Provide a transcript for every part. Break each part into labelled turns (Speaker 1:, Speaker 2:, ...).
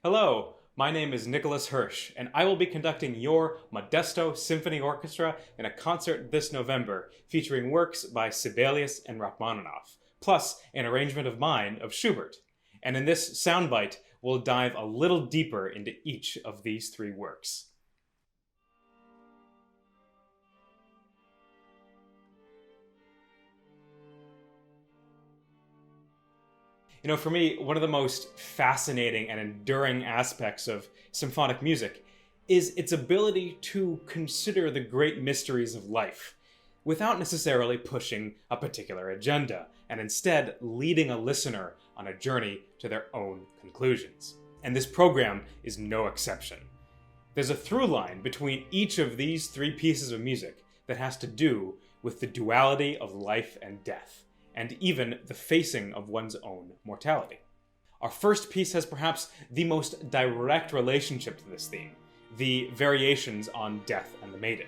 Speaker 1: Hello, my name is Nicholas Hersh, and I will be conducting your Modesto Symphony Orchestra in a concert this November featuring works by Sibelius and Rachmaninoff, plus an arrangement of mine of Schubert. And in this soundbite, we'll dive a little deeper into each of these three works. For me, one of the most fascinating and enduring aspects of symphonic music is its ability to consider the great mysteries of life without necessarily pushing a particular agenda, and instead leading a listener on a journey to their own conclusions. And this program is no exception. There's a through line between each of these three pieces of music that has to do with the duality of life and death, and even the facing of one's own mortality. Our first piece has perhaps the most direct relationship to this theme, the variations on Death and the Maiden.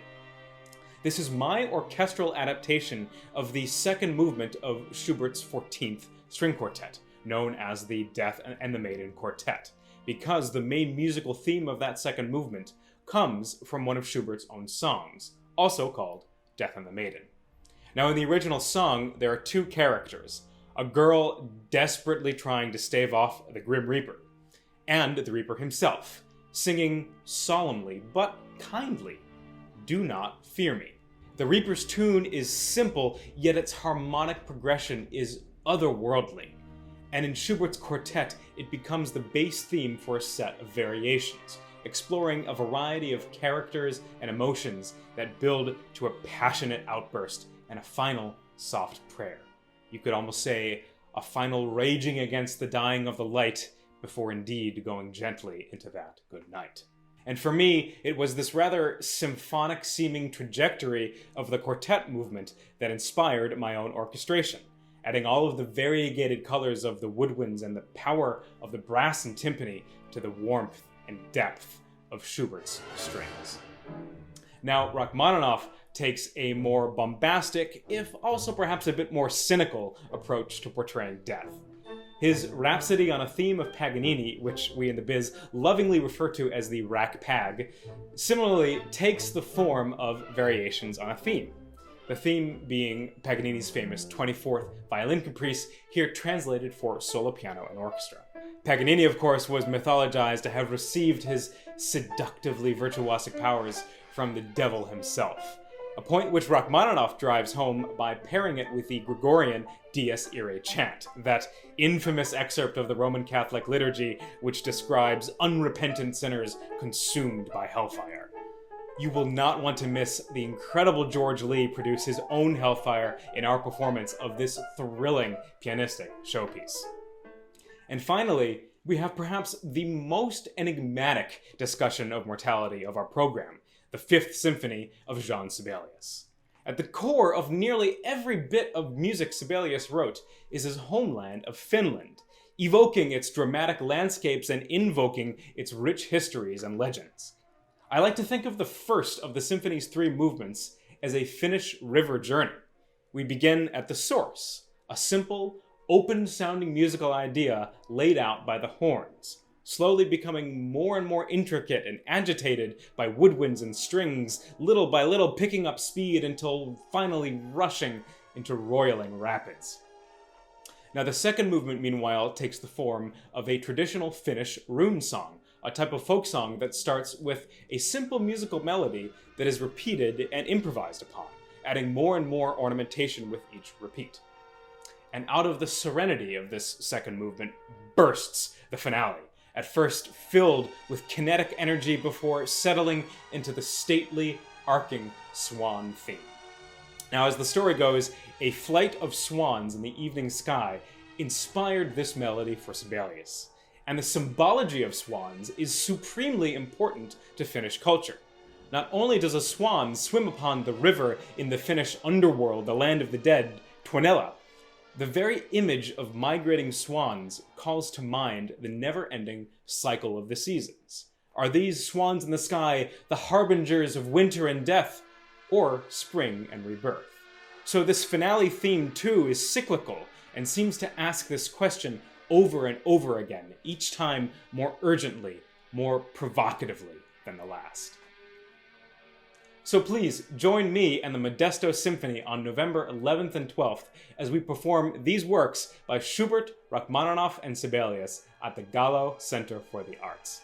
Speaker 1: This is my orchestral adaptation of the second movement of Schubert's 14th string quartet, known as the Death and the Maiden Quartet, because the main musical theme of that second movement comes from one of Schubert's own songs, also called Death and the Maiden. Now, in the original song, there are two characters, a girl desperately trying to stave off the Grim Reaper, and the Reaper himself, singing solemnly but kindly, "Do not fear me." The Reaper's tune is simple, yet its harmonic progression is otherworldly, and in Schubert's quartet, it becomes the base theme for a set of variations, exploring a variety of characters and emotions that build to a passionate outburst and a final soft prayer. You could almost say a final raging against the dying of the light before indeed going gently into that good night. And for me, it was this rather symphonic-seeming trajectory of the quartet movement that inspired my own orchestration, adding all of the variegated colors of the woodwinds and the power of the brass and timpani to the warmth and depth of Schubert's strings. Now, Rachmaninoff takes a more bombastic, if also perhaps a bit more cynical, approach to portraying death. His Rhapsody on a Theme of Paganini, which we in the biz lovingly refer to as the Rack-Pag, similarly takes the form of variations on a theme. The theme being Paganini's famous 24th Violin Caprice, here translated for solo piano and orchestra. Paganini, of course, was mythologized to have received his seductively virtuosic powers from the devil himself, a point which Rachmaninoff drives home by pairing it with the Gregorian Dies Irae chant, that infamous excerpt of the Roman Catholic liturgy which describes unrepentant sinners consumed by hellfire. You will not want to miss the incredible George Lee produce his own hellfire in our performance of this thrilling pianistic showpiece. And finally, we have perhaps the most enigmatic discussion of mortality of our program, the Fifth Symphony of Jean Sibelius. At the core of nearly every bit of music Sibelius wrote is his homeland of Finland, evoking its dramatic landscapes and invoking its rich histories and legends. I like to think of the first of the symphony's three movements as a Finnish river journey. We begin at the source, a simple, open-sounding musical idea laid out by the horns, slowly becoming more and more intricate and agitated by woodwinds and strings, little by little picking up speed until finally rushing into roiling rapids. Now, the second movement, meanwhile, takes the form of a traditional Finnish rune song, a type of folk song that starts with a simple musical melody that is repeated and improvised upon, adding more and more ornamentation with each repeat. And out of the serenity of this second movement bursts the finale, at first filled with kinetic energy before settling into the stately, arcing swan theme. Now, as the story goes, a flight of swans in the evening sky inspired this melody for Sibelius, and the symbology of swans is supremely important to Finnish culture. Not only does a swan swim upon the river in the Finnish underworld, the land of the dead, Tuonela, the very image of migrating swans calls to mind the never-ending cycle of the seasons. Are these swans in the sky the harbingers of winter and death, or spring and rebirth? So this finale theme, too, is cyclical and seems to ask this question over and over again, each time more urgently, more provocatively than the last. So please join me and the Modesto Symphony on November 11th and 12th as we perform these works by Schubert, Rachmaninoff, and Sibelius at the Gallo Center for the Arts.